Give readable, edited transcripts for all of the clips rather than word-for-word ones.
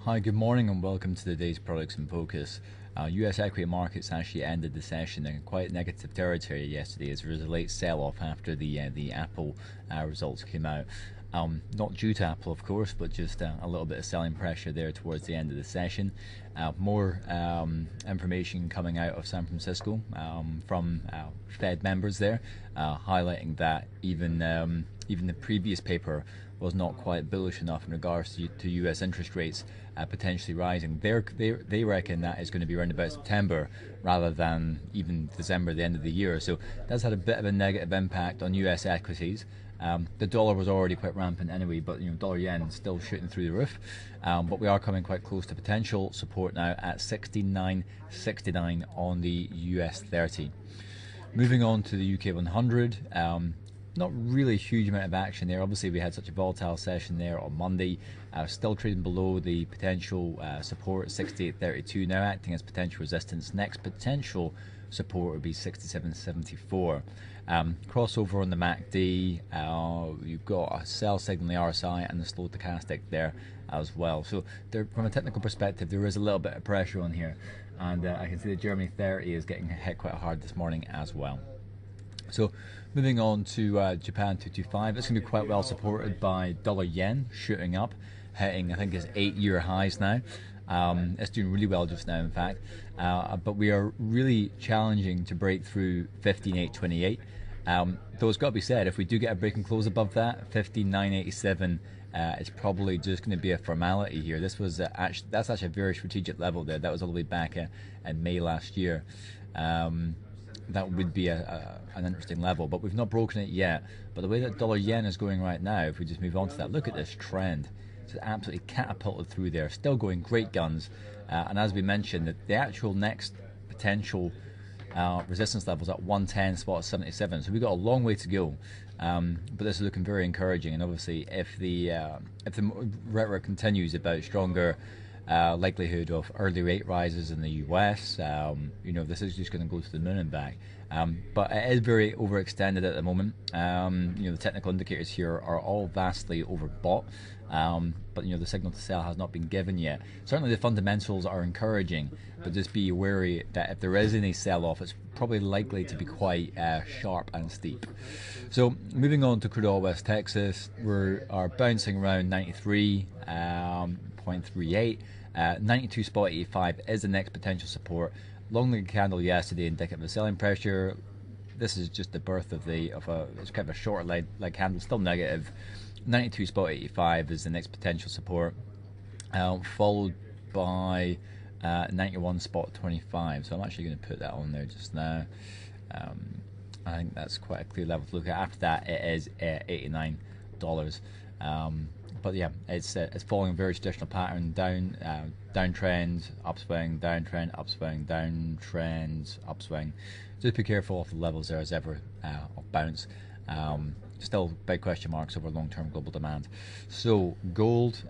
Hi, good morning and welcome to today's Products in Focus. US equity markets actually ended the session in quite negative territory yesterday as there was a late sell-off after the Apple results came out. Not due to Apple, of course, but just a little bit of selling pressure there towards the end of the session. More information coming out of San Francisco from Fed members there, highlighting that even the previous paper was not quite bullish enough in regards to US interest rates potentially rising. They reckon that is going to be around about September rather than even December, the end of the year. So that's had a bit of a negative impact on US equities. The dollar was already quite rampant anyway, but dollar yen is still shooting through the roof. But we are coming quite close to potential support now at 69.69 on the US 30. Moving on to the UK 100. Not really a huge amount of action there. Obviously, we had such a volatile session there on Monday. Still trading below the potential support, 68.32, now acting as potential resistance. Next potential support would be 67.74. Crossover on the MACD. You've got a sell signal in the RSI and the slow stochastic there as well. So from a technical perspective, there is a little bit of pressure on here. And I can see the Germany 30 is getting hit quite hard this morning as well. So moving on to Japan 225, it's going to be quite well supported by dollar yen shooting up, hitting I think it's 8-year highs now. It's doing really well just now, in fact, but we are really challenging to break through 15.828. Though it's got to be said, if we do get a break and close above that, 15.987, it's probably just going to be a formality here. This was that's actually a very strategic level there. That was all the way back in May last year. That would be an interesting level, but we've not broken it yet. But the way that dollar yen is going right now, if we just move on to that, look at this trend. It's absolutely catapulted through there, still going great guns. And as we mentioned, the actual next potential resistance levels at 110.77. So we've got a long way to go. But this is looking very encouraging. And obviously, if the rhetoric continues about stronger likelihood of early rate rises in the US, this is just going to go to the moon and back. But it is very overextended at the moment. The technical indicators here are all vastly overbought. But the signal to sell has not been given yet. Certainly the fundamentals are encouraging, but just be wary that if there is any sell-off, it's probably likely to be quite sharp and steep. So moving on to crude oil West Texas, we are bouncing around 93.38. 92.85 is the next potential support. Long leg candle yesterday indicative of selling pressure. This is just the birth of it's kind of a short leg candle, still negative. 92.85 is the next potential support, followed by 91.25. So I'm actually going to put that on there just now. I think that's quite a clear level to look at. After that, it is $89. But yeah, it's following a very traditional pattern: downtrend, upswing, downtrend, upswing, downtrend, upswing. Just be careful of the levels there as ever of bounce. Still big question marks over long-term global demand. So gold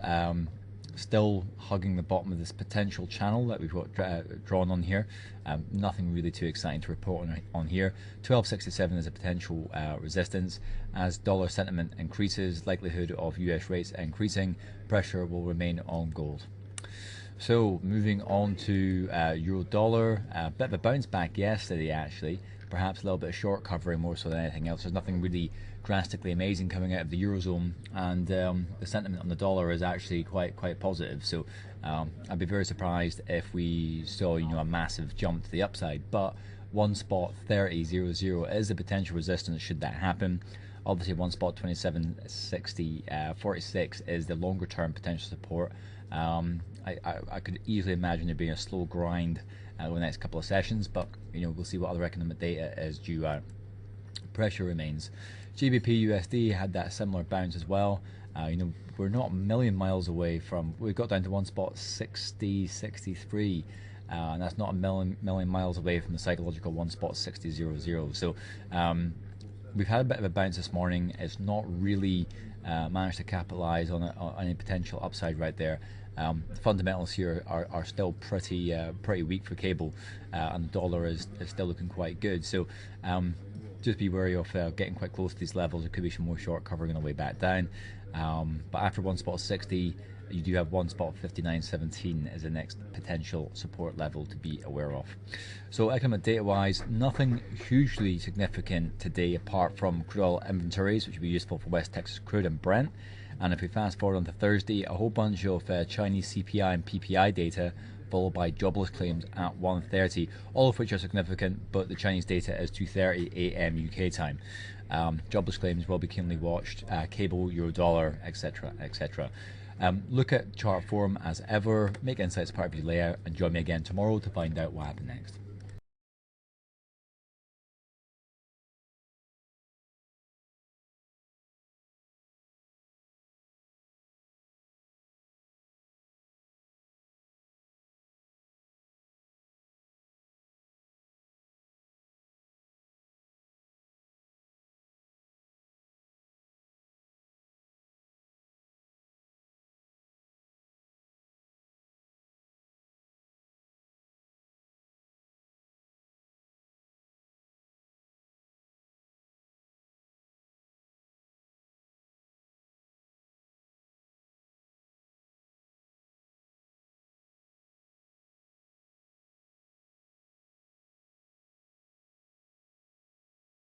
still hugging the bottom of this potential channel that we've got drawn on here. Nothing really too exciting to report on here. 12.67 is a potential resistance. As dollar sentiment increases, likelihood of US rates increasing, pressure will remain on gold. So moving on to euro dollar, a bit of a bounce back yesterday actually. Perhaps a little bit of short covering more so than anything else. There's nothing really drastically amazing coming out of the eurozone, and the sentiment on the dollar is actually quite positive. So I'd be very surprised if we saw a massive jump to the upside. But 1.30.00 is the potential resistance should that happen. Obviously, 1.2760.46 is the longer term potential support. I could easily imagine there being a slow grind over the next couple of sessions, but we'll see what other economic data is due out. Pressure remains. GBP USD had that similar bounce as well. We're not a million miles away from. We got down to 1.6063, and that's not a million miles away from the psychological 1.6000. So we've had a bit of a bounce this morning. It's not really managed to capitalize on any potential upside right there. The fundamentals here are still pretty weak for cable, and the dollar is still looking quite good. So just be wary of getting quite close to these levels. There could be some more short covering on the way back down. But after 1.60, you do have one spot of 59.17 as the next potential support level to be aware of. So economic data wise, nothing hugely significant today apart from crude oil inventories, which will be useful for West Texas crude and Brent. And if we fast forward onto Thursday, a whole bunch of Chinese CPI and PPI data, followed by jobless claims at 1:30, all of which are significant, but the Chinese data is 2:30 a.m. UK time. Jobless claims will be keenly watched, cable, euro dollar, etc., etc. Look at chart form as ever, make insights part of your layout, and join me again tomorrow to find out what happened next.